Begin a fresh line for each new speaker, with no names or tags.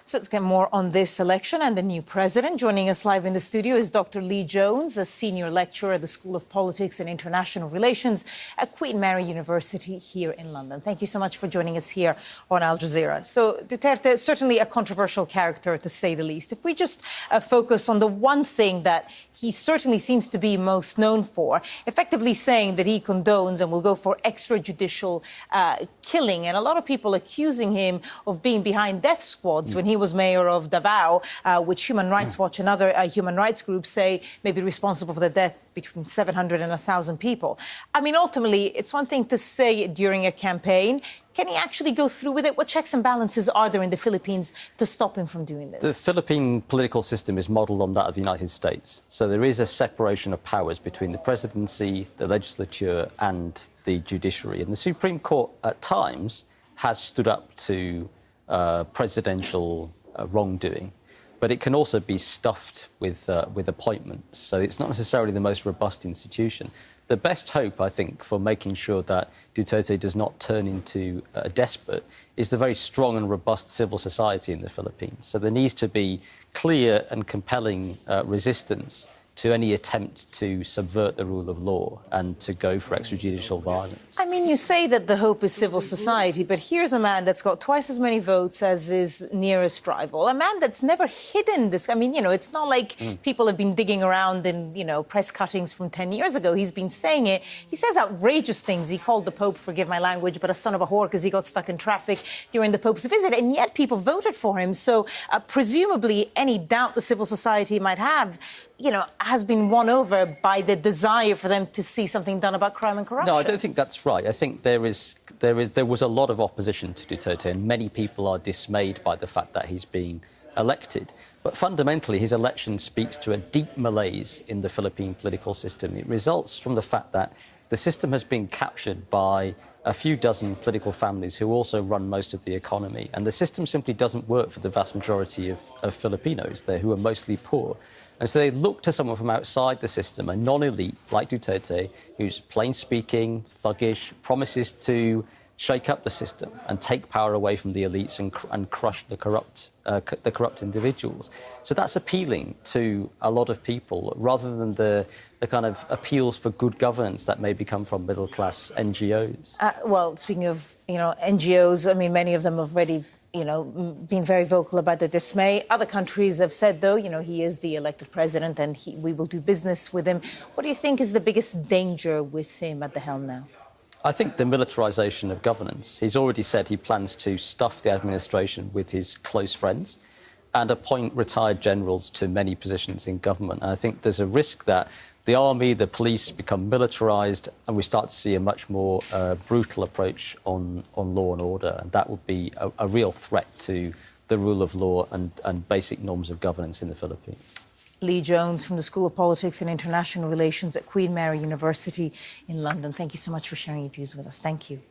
So let's get more on this election and the new president. Joining us live in the studio is Dr. Lee Jones, a senior lecturer at the School of Politics and International Relations at Queen Mary University here in London. Thank you so much for joining us here on Al Jazeera. So Duterte is certainly a controversial character, to say the least. If we just focus on the one thing that he certainly seems to be most known for, effectively saying that he condones and will go for extrajudicial killing. And a lot of people accusing him of being behind death squads when he was mayor of Davao, which Human Rights Watch and other human rights groups say may be responsible for the death between 700 and 1,000 people. I mean, ultimately, it's one thing to say it during a campaign. Can he actually go through with it? What checks and balances are there in the Philippines to stop him from doing this?
The Philippine political system is modelled on that of the United States. So there is a separation of powers between the presidency, the legislature and the judiciary. And the Supreme Court, at times, has stood up to presidential wrongdoing. But it can also be stuffed with appointments. So it's not necessarily the most robust institution. The best hope, I think, for making sure that Duterte does not turn into a despot is the very strong and robust civil society in the Philippines. So there needs to be clear and compelling resistance to any attempt to subvert the rule of law and to go for extrajudicial violence. I
mean, you say that the hope is civil society, but here's a man that's got twice as many votes as his nearest rival, a man that's never hidden this. I mean, you know, it's not like people have been digging around in, you know, press cuttings from 10 years ago. He's been saying it. He says outrageous things. He called the Pope, forgive my language, but a son of a whore because he got stuck in traffic during the Pope's visit, and yet people voted for him. So presumably any doubt the civil society might have, you know, has been won over by the desire for them to see something done about crime and corruption.
No, I don't think that's right. I think there was a lot of opposition to Duterte, and many people are dismayed by the fact that he's being elected. But fundamentally, his election speaks to a deep malaise in the Philippine political system. It results from the fact that the system has been captured by a few dozen political families who also run most of the economy. And the system simply doesn't work for the vast majority of Filipinos there, who are mostly poor. And so they look to someone from outside the system, a non-elite like Duterte, who's plain-speaking, thuggish, promises to shake up the system and take power away from the elites and crush the corrupt individuals. So that's appealing to a lot of people, rather than the kind of appeals for good governance that maybe come from middle-class NGOs.
Well, speaking of, you know, NGOs, I mean, many of them have already, you know, been very vocal about their dismay. Other countries have said, though, you know, he is the elected president and we will do business with him. What do you think is the biggest danger with him at the helm now?
I think the militarisation of governance. He's already said he plans to stuff the administration with his close friends and appoint retired generals to many positions in government. And I think there's a risk that the army, the police become militarised and we start to see a much more brutal approach on law and order. And that would be a real threat to the rule of law and basic norms of governance in the Philippines.
Lee Jones from the School of Politics and International Relations at Queen Mary University in London. Thank you so much for sharing your views with us. Thank you.